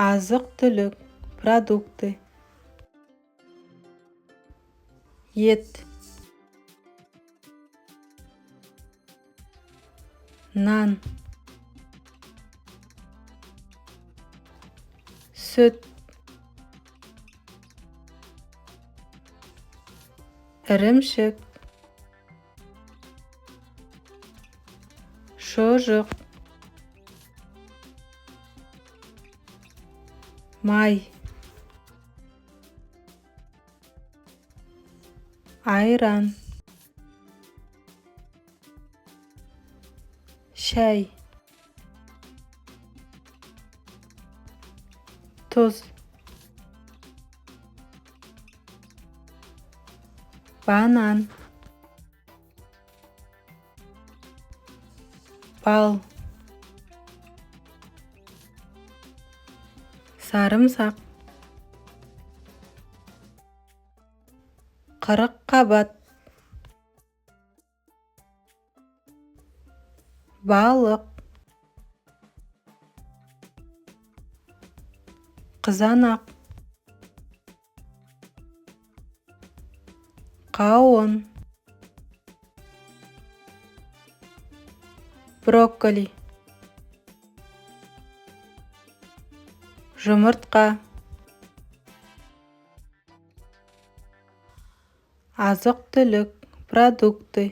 азық-түлік продукты, ет, нан, сүт, ірімшік, шұжық, май, айран, шәй, тұз, банан, бал, сарымсақ, қырыққабат, балық, қызанақ, қауын, брокколи, жұмыртқа, азық-түлік продукты,